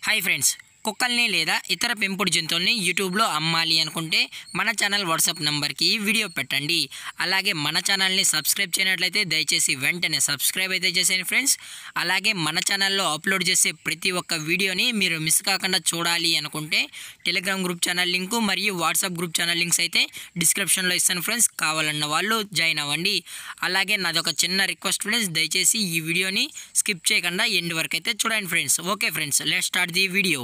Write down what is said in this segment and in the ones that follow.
Hi friends, కుక్కల్ని లేదా ఇతర పెంపుడు జంతువుల్ని యూట్యూబ్లో అమ్మాలి అనుకుంటే మన ఛానల్ వాట్సాప్ నెంబర్కి వీడియో పెట్టండి. అలాగే మన ఛానల్ని సబ్స్క్రైబ్ చేయనట్లయితే దయచేసి వెంటనే సబ్స్క్రైబ్ అయితే చేసేయండి ఫ్రెండ్స్. అలాగే మన ఛానల్లో అప్లోడ్ చేసే ప్రతి ఒక్క వీడియోని మీరు మిస్ కాకుండా చూడాలి అనుకుంటే టెలిగ్రామ్ గ్రూప్ ఛానల్ లింకు మరియు వాట్సాప్ గ్రూప్ ఛానల్ లింక్స్ అయితే డిస్క్రిప్షన్లో ఇస్తాను ఫ్రెండ్స్. కావాలన్న వాళ్ళు జాయిన్ అవ్వండి. అలాగే నాదొక చిన్న రిక్వెస్ట్ ఫ్రెండ్స్, దయచేసి ఈ వీడియోని స్కిప్ చేయకుండా ఎండ్ వరకు అయితే చూడండి friends. Okay friends, let's start the video.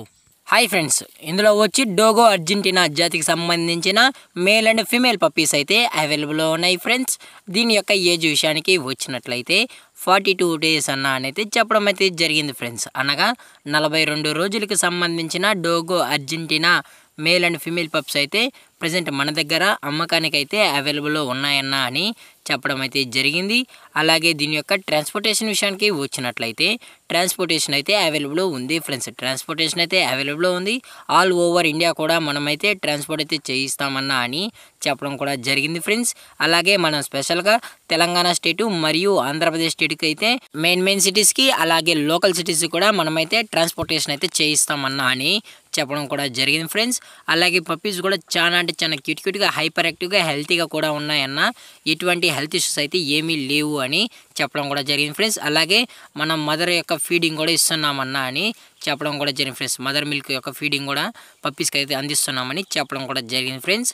Hi friends, ఇందులో వచ్చి డోగో అర్జెంటీనా జాతికి సంబంధించిన మేల్ అండ్ ఫీమేల్ పప్పీస్ అయితే అవైలబుల్లో ఉన్నాయి ఫ్రెండ్స్. దీని యొక్క ఏజ్ విషయానికి వచ్చినట్లయితే 42 days అనేది చెప్పడం అయితే జరిగింది ఫ్రెండ్స్. అనగా 42 రోజులకు సంబంధించిన Dogo Argentino male and female pups అయితే ప్రజెంట్ మన దగ్గర అమ్మకానికి అయితే అవైలబుల్లో ఉన్నాయన్నా అని చెప్పడం అయితే జరిగింది. అలాగే దీని యొక్క ట్రాన్స్పోర్టేషన్ విషయానికి వచ్చినట్లయితే ట్రాన్స్పోర్టేషన్ అయితే అవైలబుల్లో ఉంది ఫ్రెండ్స్. ట్రాన్స్పోర్టేషన్ అయితే అవైలబుల్లో ఉంది. ఆల్ ఓవర్ ఇండియా కూడా మనమైతే ట్రాన్స్పోర్ట్ అయితే చేయిస్తామన్నా అని చెప్పడం కూడా జరిగింది ఫ్రెండ్స్. అలాగే మనం స్పెషల్గా తెలంగాణ స్టేటు మరియు ఆంధ్రప్రదేశ్ స్టేట్కి అయితే మెయిన్ సిటీస్కి అలాగే లోకల్ సిటీస్కి కూడా మనమైతే ట్రాన్స్పోర్టేషన్ అయితే చేయిస్తామన్నా అని చెప్పడం కూడా జరిగింది ఫ్రెండ్స్. అలాగే పప్పీస్ కూడా చాలా అంటే చాలా క్యూట్గా హైపర్ యాక్టివ్గా హెల్తీగా కూడా ఉన్నాయన్న, ఎటువంటి హెల్త్ ఇష్యూస్ అయితే ఏమీ లేవు అని చెప్పడం కూడా జరిగింది ఫ్రెండ్స్. అలాగే మనం మదర్ యొక్క ఫీడింగ్ కూడా ఇస్తున్నామన్నా అని చెప్పడం కూడా జరిగింది ఫ్రెండ్స్. మదర్ మిల్క్ యొక్క ఫీడింగ్ కూడా పప్పీస్కి అయితే అందిస్తున్నామని చెప్పడం కూడా జరిగింది ఫ్రెండ్స్.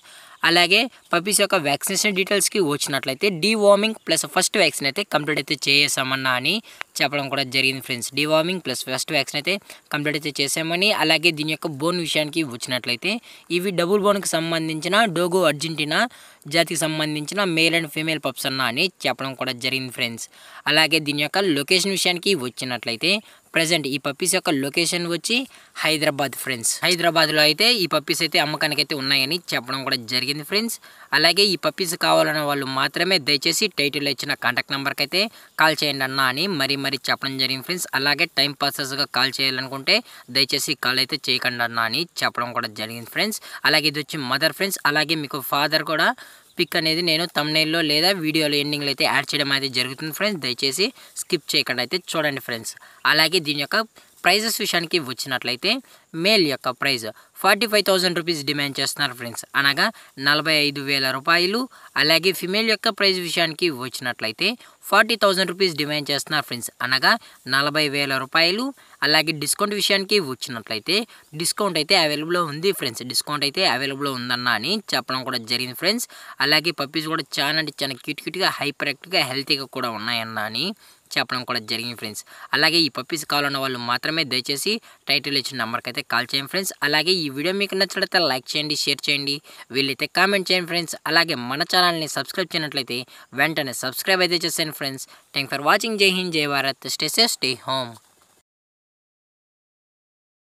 అలాగే పప్పీస్ యొక్క వ్యాక్సినేషన్ డీటెయిల్స్కి వచ్చినట్లయితే డీవార్మింగ్ ప్లస్ ఫస్ట్ వ్యాక్సిన్ అయితే కంప్లీట్ అయితే చేసామన్నా అని చెప్పడం కూడా జరిగింది friends. Deworming plus first vaccine అయితే కంప్లీట్ అయితే చేసామని. అలాగే దీని యొక్క బోన్ విషయానికి వచ్చినట్లయితే ఇవి డబుల్ బోన్కి సంబంధించిన డోగో అర్జెంటీనా జాతికి సంబంధించిన మేల్ అండ్ ఫీమేల్ పప్స్ అన్నా అని చెప్పడం కూడా జరిగింది ఫ్రెండ్స్. అలాగే దీని యొక్క లొకేషన్ విషయానికి వచ్చినట్లయితే ప్రజెంట్ ఈ పప్పీస్ యొక్క లొకేషన్ వచ్చి హైదరాబాద్ ఫ్రెండ్స్. హైదరాబాద్లో అయితే ఈ పప్పీస్ అయితే అమ్మకానికి అయితే ఉన్నాయని చెప్పడం కూడా జరిగింది ఫ్రెండ్స్. అలాగే ఈ పప్పీస్ కావాలన్న వాళ్ళు మాత్రమే దయచేసి టైటిల్లో ఇచ్చిన కాంటాక్ట్ నెంబర్కి అయితే కాల్ చేయండి అన్న అని మరీ చెప్పడం జరిగింది ఫ్రెండ్స్. అలాగే టైం పాసెస్గా కాల్ చేయాలనుకుంటే దయచేసి కాల్ అయితే చేయకండి అన్న అని చెప్పడం కూడా జరిగింది ఫ్రెండ్స్. అలాగే ఇది వచ్చి మదర్ ఫ్రెండ్స్. అలాగే మీకు ఫాదర్ కూడా పిక్ అనేది నేను థంబ్నెయిల్లో లేదా వీడియోలో ఎండింగ్లో అయితే యాడ్ చేయడం అయితే జరుగుతుంది ఫ్రెండ్స్. దయచేసి స్కిప్ చేయకుండా అయితే చూడండి ఫ్రెండ్స్. అలాగే దీని యొక్క ప్రైజెస్ విషయానికి వచ్చినట్లయితే మేల్ యొక్క ప్రైజ్ 45,000 రూపీస్ డిమాండ్ చేస్తున్నారు ఫ్రెండ్స్, అనగా 45,000 రూపాయలు. అలాగే ఫిమేల్ యొక్క ప్రైజ్ విషయానికి వచ్చినట్లయితే 40,000 రూపీస్ డిమాండ్ చేస్తున్నారు ఫ్రెండ్స్, అనగా 40,000 రూపాయలు. అలాగే డిస్కౌంట్ విషయానికి వచ్చినట్లయితే డిస్కౌంట్ అయితే అవైలబుల్లో ఉంది ఫ్రెండ్స్. డిస్కౌంట్ అయితే అవైలబుల్లో ఉందన్న అని చెప్పడం కూడా జరిగింది ఫ్రెండ్స్. అలాగే పప్పీస్ కూడా చాలా అంటే చాలా క్యూట్గా హైపర్ యాక్టివ్గా హెల్తీగా కూడా ఉన్నాయన్న అని చెప్పడం కూడా జరిగింది ఫ్రెండ్స్. అలాగే ఈ పప్పీస్ కావాలన్న వాళ్ళు మాత్రమే దయచేసి టైటిల్ ఇచ్చిన నెంబర్కి అయితే కాల్ చేయండి ఫ్రెండ్స్. అలాగే ఈ వీడియో మీకు నచ్చినట్లయితే లైక్ చేయండి, షేర్ చేయండి, వీళ్ళైతే కామెంట్ చేయండి ఫ్రెండ్స్. అలాగే మన ఛానల్ని సబ్స్క్రైబ్ చేయనట్లయితే వెంటనే సబ్స్క్రైబ్ అయితే చేసేయండి ఫ్రెండ్స్. Thank for watching. జై హింద్, జై Bharat, stay safe, stay home.